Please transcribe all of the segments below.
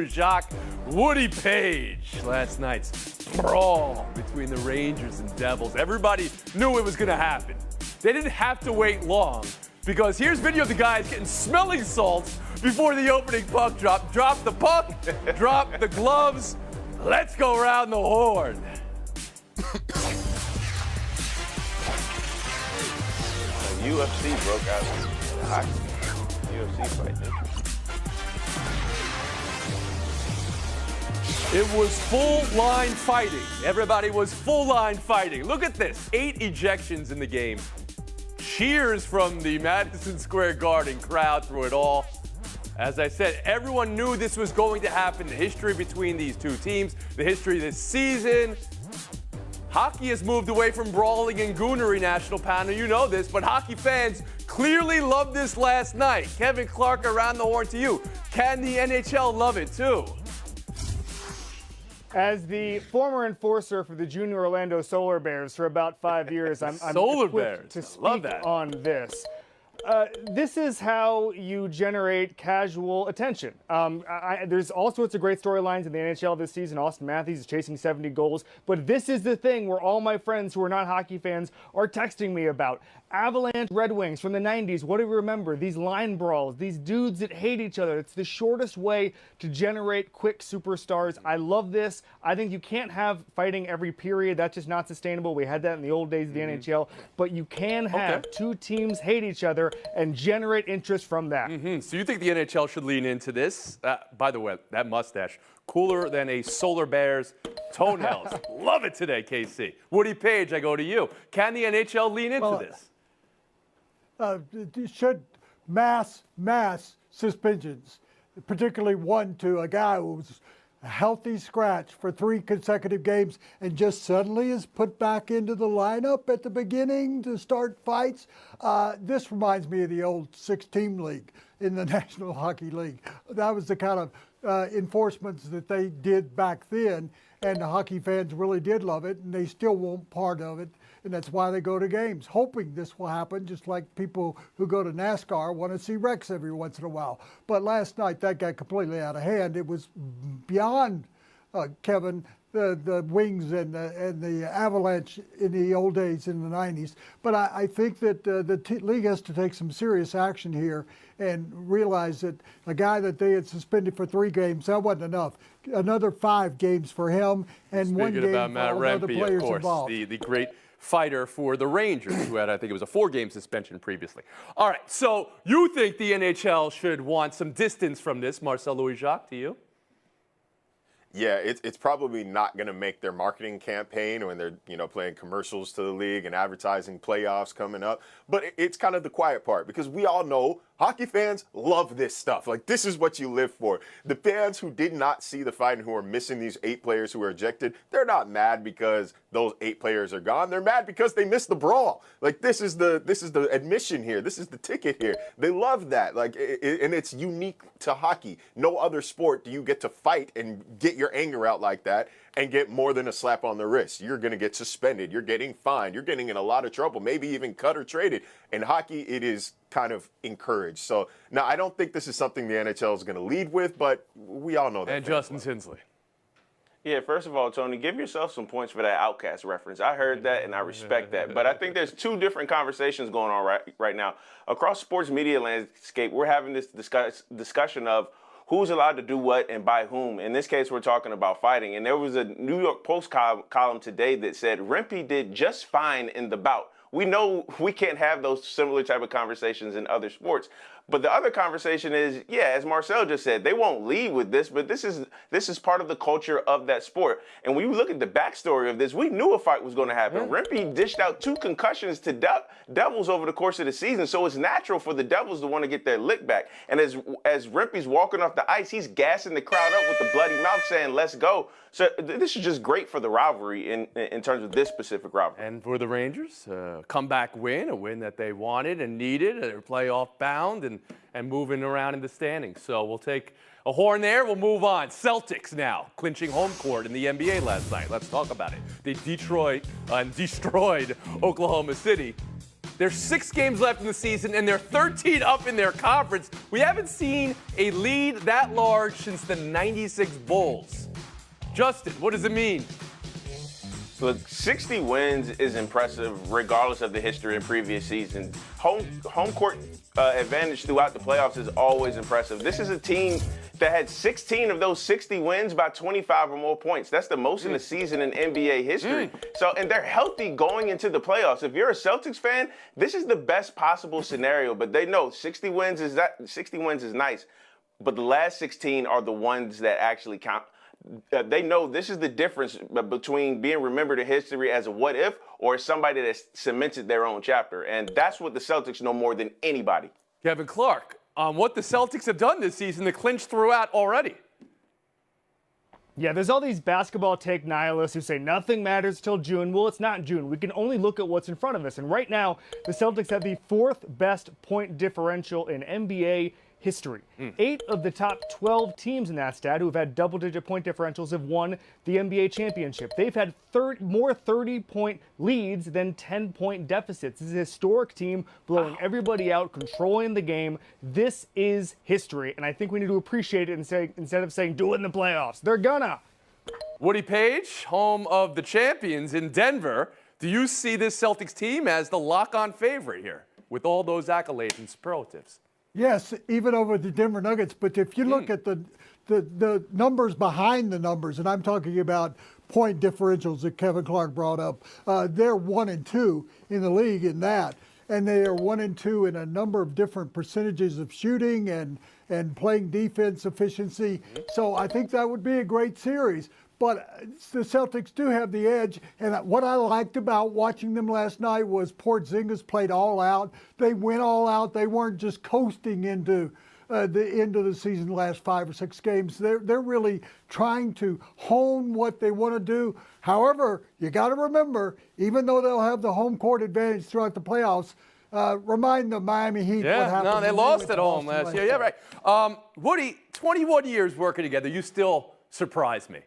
Jacques, Woody Page. Last night's brawl between the Rangers and Devils. Everybody knew it was going to happen. They didn't have to wait long because here's video of the guys getting smelling salts before the opening puck drop. Drop the puck, drop the gloves. Let's go around the horn. UFC broke out hockey. UFC fight. It was full-line fighting. Everybody was full-line fighting. Look at this. 8 ejections in the game. Cheers from the Madison Square Garden crowd through it all. As I said, everyone knew this was going to happen. The history between these two teams, the history this season. Hockey has moved away from brawling and goonery, National Panel. You know this, but hockey fans clearly loved this last night. Kevin Clark, around the horn to you. Can the NHL love it too? As the former enforcer for the Junior Orlando Solar Bears for about 5 years, I'm Solar equipped Bears. to speak Love that. on this. This is how you generate casual attention. There's all sorts of great storylines in the NHL this season. Auston Matthews is chasing 70 goals. But this is the thing where all my friends who are not hockey fans are texting me about. Avalanche Red Wings from the 90s. What do we remember? These line brawls, these dudes that hate each other. It's the shortest way to generate quick superstars. I love this. I think you can't have fighting every period. That's just not sustainable. We had that in the old days of the NHL. But you can have two teams hate each other and generate interest from that. So you think the NHL should lean into this? By the way, that mustache, cooler than a Solar Bear's toenails. Love it today, KC. Woody Page, I go to you. Can the NHL lean into this? Should mass suspensions, particularly one to a guy who was a healthy scratch for 3 consecutive games and just suddenly is put back into the lineup at the beginning to start fights. This reminds me of the old 6-team league in the National Hockey League. That was the kind of enforcements that they did back then, and the hockey fans really did love it, and they still want part of it. And that's why they go to games, hoping this will happen, just like people who go to NASCAR want to see wrecks every once in a while. But last night, that got completely out of hand. It was beyond, Kevin, the Wings and the Avalanche in the old days in the 90s. But I think that the league has to take some serious action here and realize that a guy that they had suspended for 3 games, that wasn't enough. Another 5 games for him and Speaking 1 game about for Matt all the other Rempe, players of course, involved. the great fighter for the Rangers, who had, I think it was a 4-game suspension previously. All right, so you think the NHL should want some distance from this. Marcel Louis-Jacques, to you? Yeah, it's probably not going to make their marketing campaign when they're, playing commercials to the league and advertising playoffs coming up. But it's kind of the quiet part because we all know hockey fans love this stuff. Like, this is what you live for. The fans who did not see the fight and who are missing these 8 players who were ejected, they're not mad because those 8 players are gone. They're mad because they missed the brawl. Like, this is the admission here. This is the ticket here. They love that. Like, and it's unique to hockey. No other sport do you get to fight and get your anger out like that and get more than a slap on the wrist. You're going to get suspended. You're getting fined. You're getting in a lot of trouble, maybe even cut or traded. In hockey, it is kind of encouraged. So, now, I don't think this is something the NHL is going to lead with, but we all know that. And Justin Tinsley. Yeah, first of all, Tony, give yourself some points for that Outcast reference. I heard that, and I respect that. But I think there's 2 different conversations going on right now. Across sports media landscape, we're having this discussion of who's allowed to do what and by whom. In this case, we're talking about fighting. And there was a New York Post column today that said Rempe did just fine in the bout. We know we can't have those similar type of conversations in other sports. But the other conversation is, yeah, as Marcel just said, they won't lead with this, but this is part of the culture of that sport. And when you look at the backstory of this, we knew a fight was going to happen. Rempe dished out 2 concussions to Devils over the course of the season, so it's natural for the Devils to want to get their lick back. And as Rempe's walking off the ice, he's gassing the crowd up with the bloody mouth saying, "Let's go." So this is just great for the rivalry in terms of this specific rivalry. And for the Rangers, comeback win, a win that they wanted and needed. They're playoff bound and moving around in the standings. So we'll take a horn there. We'll move on. Celtics now clinching home court in the NBA last night. Let's talk about it. They destroyed Oklahoma City. There's 6 games left in the season, and they're 13 up in their conference. We haven't seen a lead that large since the '96 Bulls. Justin, what does it mean? Look, 60 wins is impressive regardless of the history in previous seasons. Home court advantage throughout the playoffs is always impressive. This is a team that had 16 of those 60 wins by 25 or more points. That's the most in a season in NBA history. And they're healthy going into the playoffs. If you're a Celtics fan, this is the best possible scenario. But they know 60 wins is nice, but the last 16 are the ones that actually count. They know this is the difference between being remembered in history as a what if or somebody that's cemented their own chapter. And that's what the Celtics know more than anybody. Kevin Clark, on what the Celtics have done this season to clinch throughout already. Yeah, there's all these basketball take nihilists who say nothing matters till June. Well, it's not June. We can only look at what's in front of us. And right now, the Celtics have the 4th best point differential in NBA history. 8 of the top 12 teams in that stat who have had double-digit point differentials have won the NBA championship. They've had more 30-point leads than 10-point deficits. This is a historic team blowing everybody out, controlling the game. This is history, and I think we need to appreciate it and say, instead of saying, do it in the playoffs. They're gonna. Woody Page, home of the champions in Denver. Do you see this Celtics team as the lock-on favorite here with all those accolades and superlatives? Yes, even over the Denver Nuggets. But if you look at the numbers behind the numbers, and I'm talking about point differentials that Kevin Clark brought up, they're 1 and 2 in the league in that. And they are 1 and 2 in a number of different percentages of shooting and playing defense efficiency. So I think that would be a great series. But the Celtics do have the edge, and what I liked about watching them last night was Porzingis played all out. They went all out. They weren't just coasting into the end of the season, the last 5 or 6 games. They're really trying to hone what they want to do. However, you got to remember, even though they'll have the home court advantage throughout the playoffs, remind the Miami Heat what happened. No, they lost at home last year. Yeah, right. Woody, 21 years working together, you still surprise me.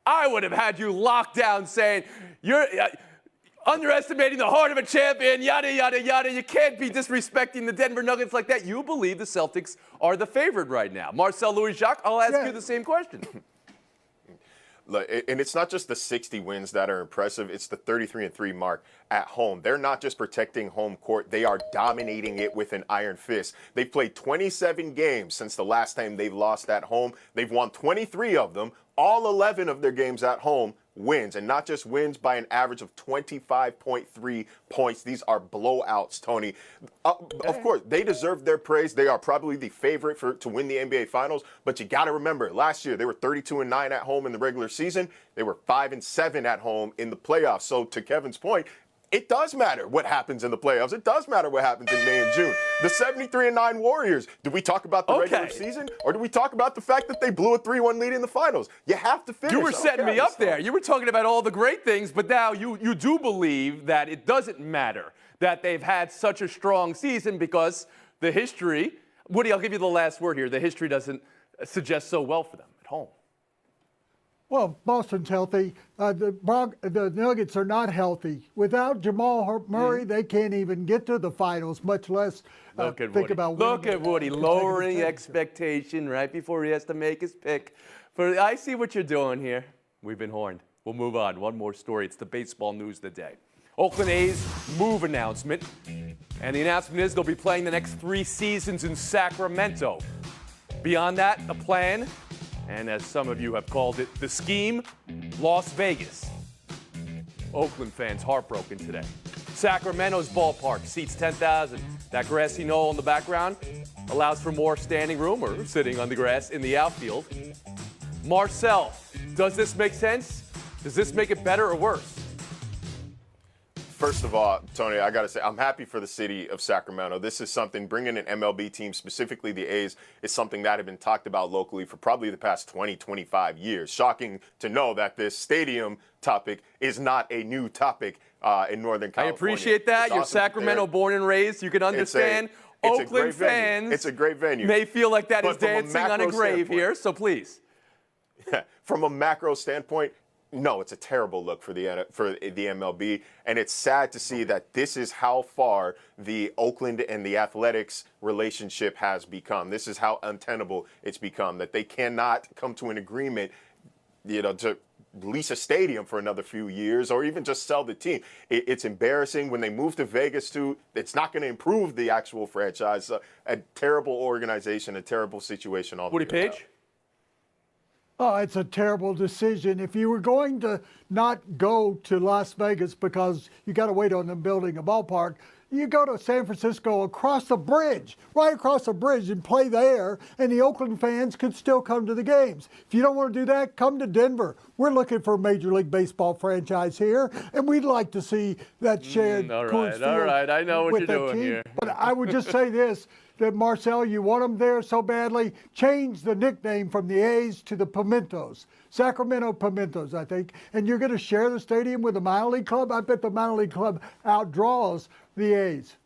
I would have had you locked down saying you're underestimating the heart of a champion, yada, yada, yada. You can't be disrespecting the Denver Nuggets like that. You believe the Celtics are the favorite right now. Marcel Louis-Jacques, I'll ask you the same question. And it's not just the 60 wins that are impressive. It's the 33-3 mark at home. They're not just protecting home court. They are dominating it with an iron fist. They've played 27 games since the last time they've lost at home. They've won 23 of them. All 11 of their games at home wins, and not just wins by an average of 25.3 points. These are blowouts, Tony. Of course, they deserve their praise. They are probably the favorite to win the NBA Finals, but you got to remember, last year they were 32-9 at home in the regular season. They were 5-7 at home in the playoffs. So to Kevin's point, it does matter what happens in the playoffs. It does matter what happens in May and June. The 73-9 Warriors, do we talk about the regular season, or do we talk about the fact that they blew a 3-1 lead in the finals? You have to finish. You were setting me up there. You were talking about all the great things, but now you do believe that it doesn't matter that they've had such a strong season because the history, Woody, I'll give you the last word here. The history doesn't suggest so well for them at home. Well, Boston's healthy. The Nuggets are not healthy. Without Jamal Murray, they can't even get to the finals, much less think about winning. Look at Woody, lowering expectation right before he has to make his pick. I see what you're doing here. We've been horned. We'll move on. One more story. It's the baseball news of the day. Oakland A's move announcement. And the announcement is they'll be playing the next 3 seasons in Sacramento. Beyond that, the plan, and as some of you have called it, the scheme, Las Vegas. Oakland fans heartbroken today. Sacramento's ballpark seats 10,000. That grassy knoll in the background allows for more standing room or sitting on the grass in the outfield. Marcel, does this make sense? Does this make it better or worse? First of all, Tony, I got to say, I'm happy for the city of Sacramento. This is something, bringing an MLB team, specifically the A's, is something that had been talked about locally for probably the past 20, 25 years. Shocking to know that this stadium topic is not a new topic in Northern California. I appreciate that. You're awesome. Sacramento born and raised. You can understand. Oakland fans it's a great venue. May feel like that is dancing on a grave here, so please. From a macro standpoint, No, it's a terrible look for the MLB, and it's sad to see that this is how far the Oakland and the Athletics relationship has become. This is how untenable it's become, that they cannot come to an agreement, to lease a stadium for another few years or even just sell the team. It's embarrassing. When they move to Vegas, too, it's not going to improve the actual franchise. A terrible organization, a terrible situation altogether. Woody Page? Oh, it's a terrible decision. If you were going to not go to Las Vegas because you got to wait on them building a ballpark, you go to San Francisco across the bridge, right across the bridge, and play there, and the Oakland fans could still come to the games. If you don't want to do that, come to Denver. We're looking for a Major League Baseball franchise here, and we'd like to see that shared all field right. I know what with you're the doing team. here. But I would just say this, that Marcel, you want them there so badly, change the nickname from the A's to the Pimentos. Sacramento Pimentos, I think. And you're going to share the stadium with the minor league club? I bet the minor league club outdraws the A's.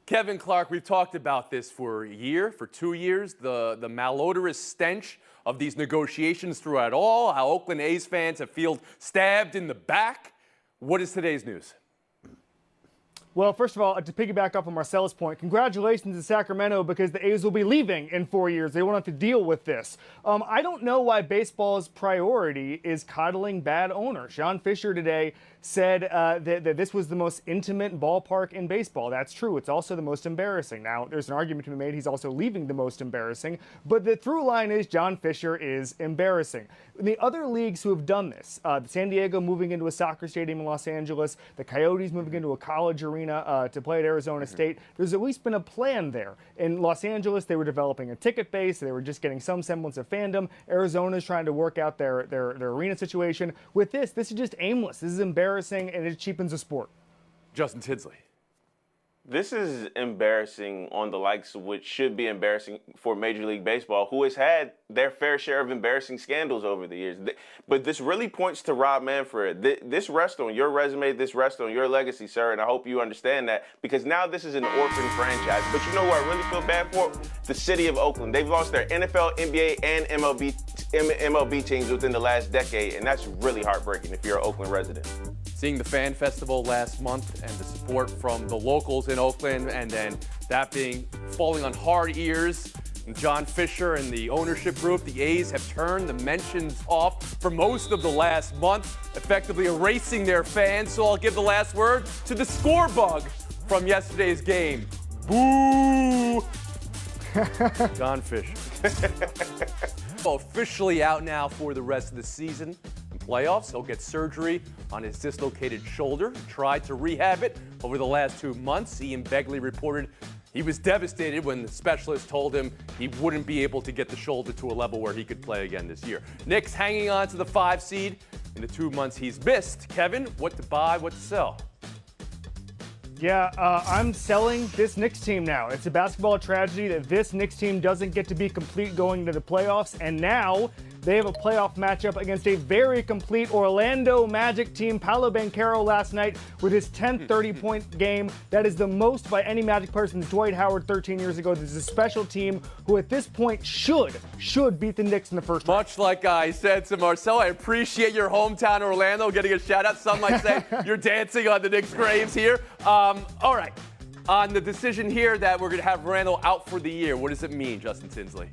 Kevin Clark, we've talked about this for a year, for 2 years, the malodorous stench of these negotiations throughout it all, how Oakland A's fans have felt stabbed in the back. What is today's news? Well, first of all, to piggyback off of Marcel's point, congratulations to Sacramento because the A's will be leaving in 4 years. They won't have to deal with this. I don't know why baseball's priority is coddling bad owners. John Fisher today said that this was the most intimate ballpark in baseball. That's true. It's also the most embarrassing. Now, there's an argument to be made he's also leaving the most embarrassing, but the through line is John Fisher is embarrassing. The other leagues who have done this, San Diego moving into a soccer stadium in Los Angeles, the Coyotes moving into a college arena to play at Arizona State, there's at least been a plan there. In Los Angeles, they were developing a ticket base. They were just getting some semblance of fandom. Arizona's trying to work out their arena situation. With this is just aimless. This is embarrassing, and it cheapens the sport. Justin Tinsley. This is embarrassing on the likes of which should be embarrassing for Major League Baseball, who has had their fair share of embarrassing scandals over the years. But this really points to Rob Manfred. This rests on your resume, this rests on your legacy, sir, and I hope you understand that, because now this is an orphan franchise. But you know who I really feel bad for? The city of Oakland. They've lost their NFL, NBA, and MLB teams within the last decade, and that's really heartbreaking if you're an Oakland resident. Seeing the fan festival last month and the support from the locals in Oakland, and then that falling on hard ears. And John Fisher and the ownership group, the A's, have turned the mentions off for most of the last month, effectively erasing their fans. So I'll give the last word to the score bug from yesterday's game. Boo! John Fisher. Officially out now for the rest of the season. Playoffs. He'll get surgery on his dislocated shoulder. Tried to rehab it over the last 2 months. Ian Begley reported he was devastated when the specialist told him he wouldn't be able to get the shoulder to a level where he could play again this year. Knicks hanging on to the 5 seed in the 2 months he's missed. Kevin, what to buy, what to sell? Yeah, I'm selling this Knicks team now. It's a basketball tragedy that this Knicks team doesn't get to be complete going into the playoffs, and now they have a playoff matchup against a very complete Orlando Magic team. Paolo Banchero last night with his 10th 30-point game. That is the most by any Magic player since Dwight Howard 13 years ago. This is a special team who at this point should beat the Knicks in the first round. Much like I said to Marcel, I appreciate your hometown Orlando getting a shout out. Some might say you're dancing on the Knicks' graves here. All right. On the decision here that we're going to have Randle out for the year, what does it mean, Justin Tinsley?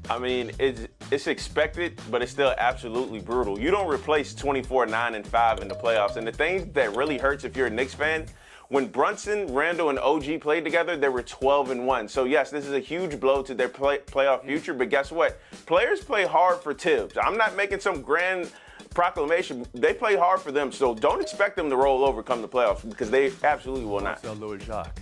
I mean, it's expected, but it's still absolutely brutal. You don't replace 24, 9, and 5 in the playoffs. And the thing that really hurts if you're a Knicks fan, when Brunson, Randle, and OG played together, they were 12-1. So, yes, this is a huge blow to their playoff future. But guess what? Players play hard for Tibbs. I'm not making some grand proclamation. They play hard for them. So don't expect them to roll over come the playoffs, because they absolutely will not. Louis Jacques.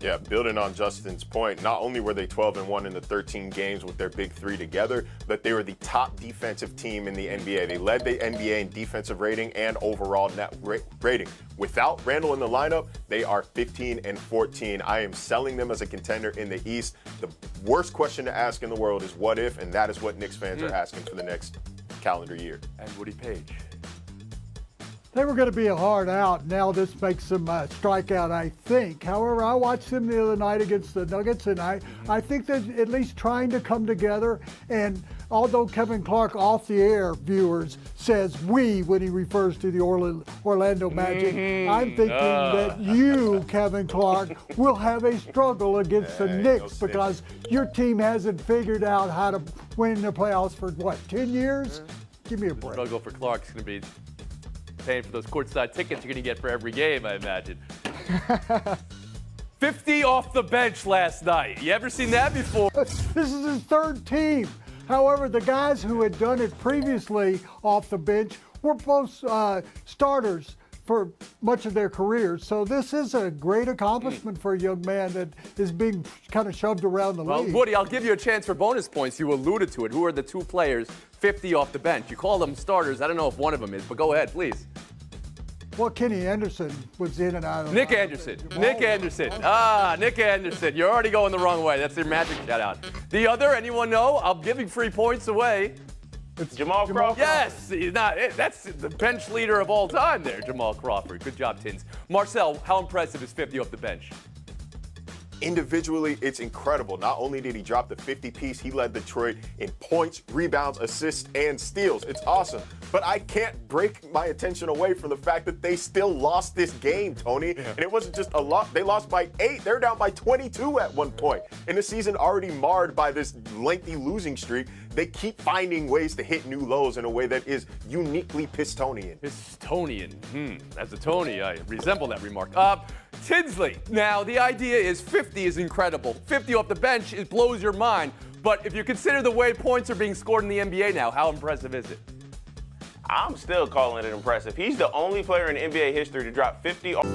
Yeah, building on Justin's point, not only were they 12-1 in the 13 games with their big three together, but they were the top defensive team in the NBA. They led the NBA in defensive rating and overall net rating. Without Randle in the lineup, they are 15-14. I am selling them as a contender in the East. The worst question to ask in the world is what if, and that is what Knicks fans are asking for the next calendar year. And Woody Page. They were going to be a hard out. Now this makes them strike out, I think. However, I watched them the other night against the Nuggets, and I think they're at least trying to come together. And although Kevin Clark, off the air, viewers, says we when he refers to the Orlando Magic, I'm thinking that you, Kevin Clark, will have a struggle against the Knicks because your team hasn't figured out how to win the playoffs for, what, 10 years? Give me a break. The struggle for Clark's going to be paying for those courtside tickets you're going to get for every game, I imagine. 50 off the bench last night. You ever seen that before? This is his third team. However, the guys who had done it previously off the bench were both starters for much of their careers. So this is a great accomplishment for a young man that is being kind of shoved around the league. Well, Woody, I'll give you a chance for bonus points. You alluded to it. Who are the two players 50 off the bench? You call them starters. I don't know if one of them is, but go ahead, please. Well, Kenny Anderson was in and out of Nick Anderson. Nick Anderson. Nick Anderson. You're already going the wrong way. That's your Magic shout-out. The other, anyone know? I'm giving free points away. It's Jamal Crawford. Yes, he's not. That's the bench leader of all time there, Jamal Crawford. Good job, Tins. Marcel, how impressive is 50 off the bench? Individually, it's incredible. Not only did he drop the 50-piece, he led Detroit in points, rebounds, assists, and steals. It's awesome. But I can't break my attention away from the fact that they still lost this game, Tony. Yeah. And it wasn't just a loss. They lost by 8. They're down by 22 at one point. And the season already marred by this lengthy losing streak. They keep finding ways to hit new lows in a way that is uniquely Pistonian. Pistonian. As a Tony, I resemble that remark. Tinsley, now the idea is 50 is incredible. 50 off the bench, it blows your mind. But if you consider the way points are being scored in the NBA now, how impressive is it? I'm still calling it impressive. He's the only player in NBA history to drop 50 off